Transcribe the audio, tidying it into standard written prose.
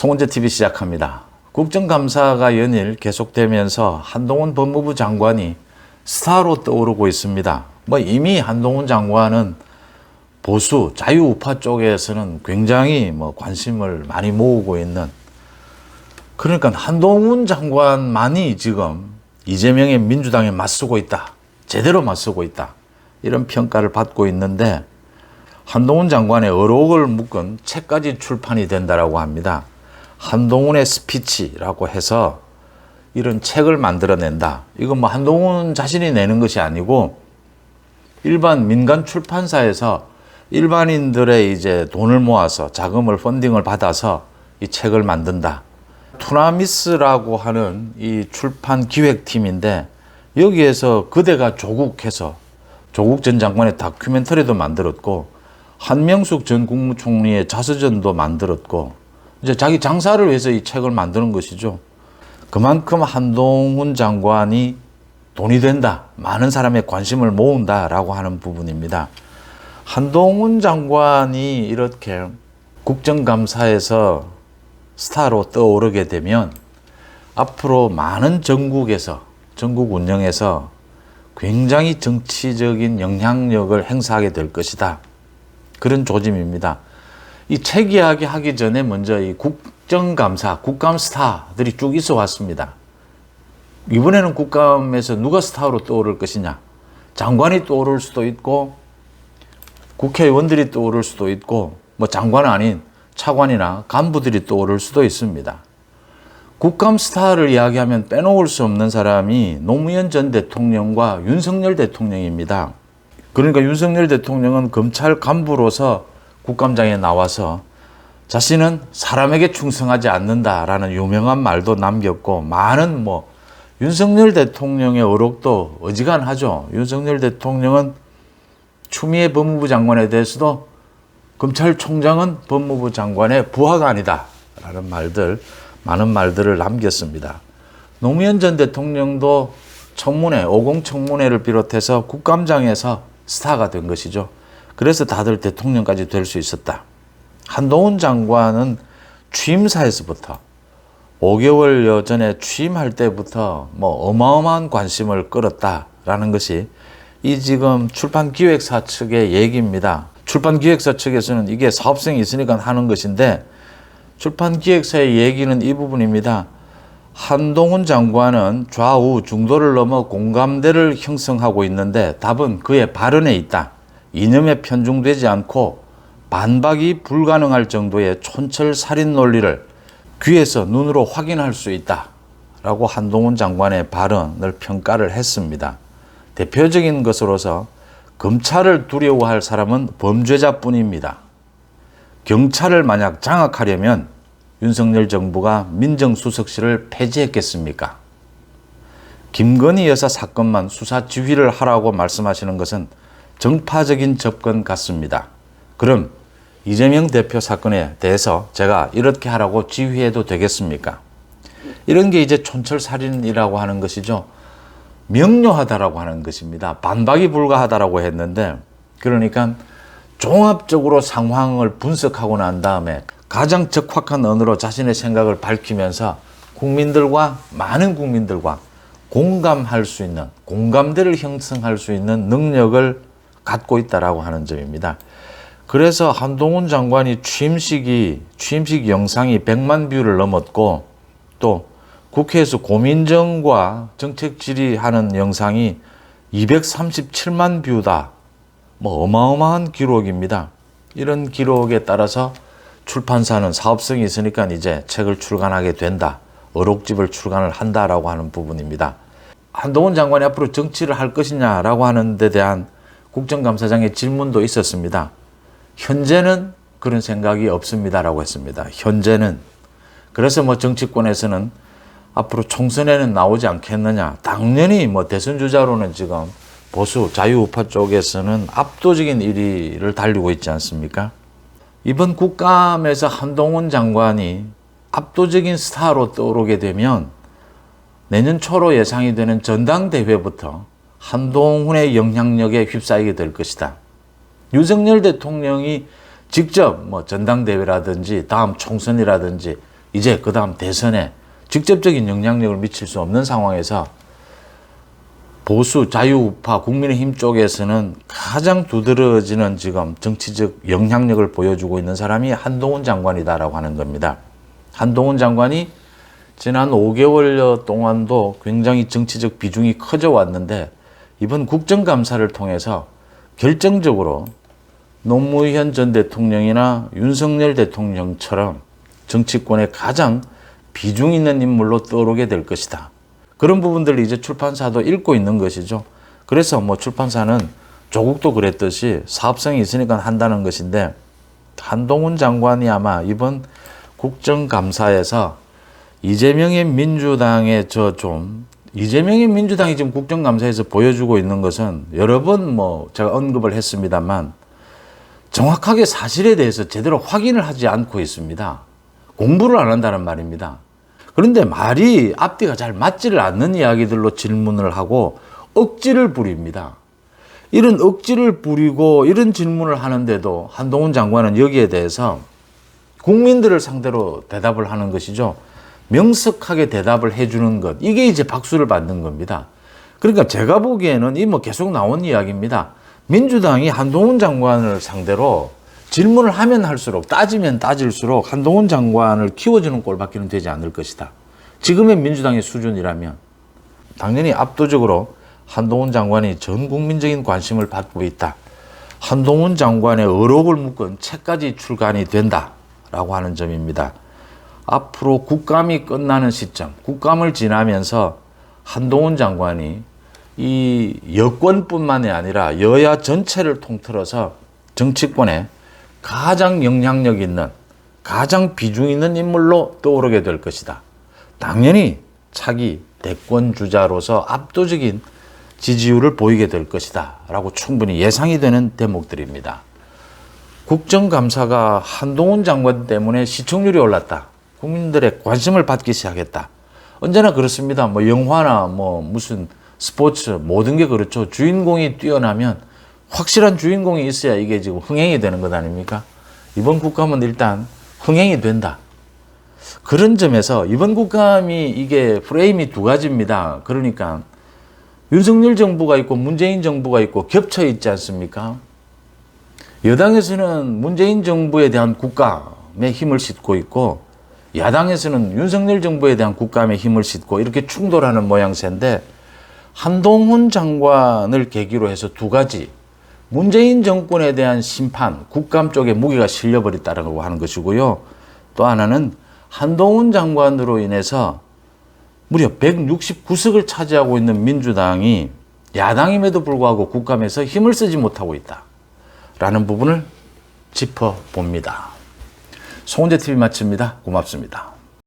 송은재TV 시작합니다. 국정감사가 연일 계속되면서 한동훈 법무부 장관이 스타로 떠오르고 있습니다. 이미 한동훈 장관은 보수 자유우파 쪽에서는 굉장히 관심을 많이 모으고 있는, 그러니까 한동훈 장관만이 지금 이재명의 민주당에 맞서고 있다, 제대로 맞서고 있다, 이런 평가를 받고 있는데, 한동훈 장관의 의혹을 묶은 책까지 출판이 된다라고 합니다. 한동훈의 스피치라고 해서 이런 책을 만들어낸다. 이건 한동훈 자신이 내는 것이 아니고 일반 민간 출판사에서 일반인들의 이제 돈을 모아서 자금을 펀딩을 받아서 이 책을 만든다. 투나미스라고 하는 이 출판 기획팀인데, 여기에서 그대가 조국해서 조국 전 장관의 다큐멘터리도 만들었고, 한명숙 전 국무총리의 자서전도 만들었고, 이제 자기 장사를 위해서 이 책을 만드는 것이죠. 그만큼 한동훈 장관이 돈이 된다, 많은 사람의 관심을 모은다라고 하는 부분입니다. 한동훈 장관이 이렇게 국정감사에서 스타로 떠오르게 되면 앞으로 많은 전국 운영에서 굉장히 정치적인 영향력을 행사하게 될 것이다, 그런 조짐입니다. 이 책 이야기 하기 전에 먼저 이 국정감사, 국감 스타들이 쭉 있어 왔습니다. 이번에는 국감에서 누가 스타로 떠오를 것이냐. 장관이 떠오를 수도 있고, 국회의원들이 떠오를 수도 있고, 장관 아닌 차관이나 간부들이 떠오를 수도 있습니다. 국감 스타를 이야기하면 빼놓을 수 없는 사람이 노무현 전 대통령과 윤석열 대통령입니다. 그러니까 윤석열 대통령은 검찰 간부로서 국감장에 나와서 자신은 사람에게 충성하지 않는다라는 유명한 말도 남겼고, 많은 윤석열 대통령의 의혹도 어지간하죠. 윤석열 대통령은 추미애 법무부 장관에 대해서도 검찰총장은 법무부 장관의 부하가 아니다 라는 말들, 많은 말들을 남겼습니다. 노무현 전 대통령도 청문회, 50 청문회를 비롯해서 국감장에서 스타가 된 것이죠. 그래서 다들 대통령까지 될 수 있었다. 한동훈 장관은 취임사에서부터 5개월 전에 취임할 때부터 어마어마한 관심을 끌었다라는 것이 이 지금 출판기획사 측의 얘기입니다. 출판기획사 측에서는 이게 사업성이 있으니까 하는 것인데, 출판기획사의 얘기는 이 부분입니다. 한동훈 장관은 좌우 중도를 넘어 공감대를 형성하고 있는데 답은 그의 발언에 있다. 이념에 편중되지 않고 반박이 불가능할 정도의 촌철살인 논리를 귀에서 눈으로 확인할 수 있다 라고 한동훈 장관의 발언을 평가를 했습니다. 대표적인 것으로서 검찰을 두려워할 사람은 범죄자뿐입니다. 경찰을 만약 장악하려면 윤석열 정부가 민정수석실을 폐지했겠습니까? 김건희 여사 사건만 수사 지휘를 하라고 말씀하시는 것은 정파적인 접근 같습니다. 그럼 이재명 대표 사건에 대해서 제가 이렇게 하라고 지휘해도 되겠습니까? 이런 게 이제 촌철살인이라고 하는 것이죠. 명료하다라고 하는 것입니다. 반박이 불가하다라고 했는데, 그러니까 종합적으로 상황을 분석하고 난 다음에 가장 적확한 언어로 자신의 생각을 밝히면서 많은 국민들과 공감할 수 있는, 공감대를 형성할 수 있는 능력을 갖고 있다라고 하는 점입니다. 그래서 한동훈 장관이 취임식 영상이 100만 뷰를 넘었고, 또 국회에서 고민정과 정책 질의하는 영상이 237만 뷰다. 어마어마한 기록입니다. 이런 기록에 따라서 출판사는 사업성이 있으니까 이제 책을 출간하게 된다, 의록집을 출간을 한다라고 하는 부분입니다. 한동훈 장관이 앞으로 정치를 할 것이냐라고 하는 데 대한 국정감사장의 질문도 있었습니다. 현재는 그런 생각이 없습니다라고 했습니다. 현재는. 그래서 정치권에서는 앞으로 총선에는 나오지 않겠느냐. 당연히 대선 주자로는 지금 보수 자유우파 쪽에서는 압도적인 1위를 달리고 있지 않습니까? 이번 국감에서 한동훈 장관이 압도적인 스타로 떠오르게 되면 내년 초로 예상이 되는 전당대회부터 한동훈의 영향력에 휩싸이게 될 것이다. 윤석열 대통령이 직접 전당대회라든지 다음 총선이라든지 이제 그 다음 대선에 직접적인 영향력을 미칠 수 없는 상황에서 보수 자유우파 국민의힘 쪽에서는 가장 두드러지는 지금 정치적 영향력을 보여주고 있는 사람이 한동훈 장관이다라고 하는 겁니다. 한동훈 장관이 지난 5개월 동안도 굉장히 정치적 비중이 커져 왔는데 이번 국정감사를 통해서 결정적으로 노무현 전 대통령이나 윤석열 대통령처럼 정치권에 가장 비중 있는 인물로 떠오르게 될 것이다. 그런 부분들을 이제 출판사도 읽고 있는 것이죠. 그래서 뭐 출판사는 조국도 그랬듯이 사업성이 있으니까 한다는 것인데 한동훈 장관이 아마 이번 국정감사에서 이재명의 민주당이 지금 국정감사에서 보여주고 있는 것은 여러 번 제가 언급을 했습니다만 정확하게 사실에 대해서 제대로 확인을 하지 않고 있습니다. 공부를 안 한다는 말입니다. 그런데 말이 앞뒤가 잘 맞지를 않는 이야기들로 질문을 하고 억지를 부립니다. 이런 억지를 부리고 이런 질문을 하는데도 한동훈 장관은 여기에 대해서 국민들을 상대로 대답을 하는 것이죠. 명석하게 대답을 해주는 것. 이게 이제 박수를 받는 겁니다. 그러니까 제가 보기에는 계속 나온 이야기입니다. 민주당이 한동훈 장관을 상대로 질문을 하면 할수록 따지면 따질수록 한동훈 장관을 키워주는 꼴밖에는 되지 않을 것이다. 지금의 민주당의 수준이라면 당연히 압도적으로 한동훈 장관이 전 국민적인 관심을 받고 있다. 한동훈 장관의 의혹을 묶은 책까지 출간이 된다라고 하는 점입니다. 앞으로 국감이 끝나는 시점, 국감을 지나면서 한동훈 장관이 이 여권뿐만이 아니라 여야 전체를 통틀어서 정치권에 가장 영향력 있는, 가장 비중 있는 인물로 떠오르게 될 것이다. 당연히 차기 대권 주자로서 압도적인 지지율을 보이게 될 것이다 라고 충분히 예상이 되는 대목들입니다. 국정감사가 한동훈 장관 때문에 시청률이 올랐다. 국민들의 관심을 받기 시작했다. 언제나 그렇습니다. 영화나 무슨 스포츠 모든 게 그렇죠. 주인공이 뛰어나면 확실한 주인공이 있어야 이게 지금 흥행이 되는 것 아닙니까? 이번 국감은 일단 흥행이 된다. 그런 점에서 이번 국감이 이게 프레임이 두 가지입니다. 그러니까 윤석열 정부가 있고 문재인 정부가 있고 겹쳐 있지 않습니까? 여당에서는 문재인 정부에 대한 국감에 힘을 싣고 있고 야당에서는 윤석열 정부에 대한 국감에 힘을 싣고 이렇게 충돌하는 모양새인데 한동훈 장관을 계기로 해서 두 가지 문재인 정권에 대한 심판, 국감 쪽에 무게가 실려버렸다고 하는 것이고요. 또 하나는 한동훈 장관으로 인해서 무려 169석을 차지하고 있는 민주당이 야당임에도 불구하고 국감에서 힘을 쓰지 못하고 있다라는 부분을 짚어봅니다. 송은재TV 마칩니다. 고맙습니다.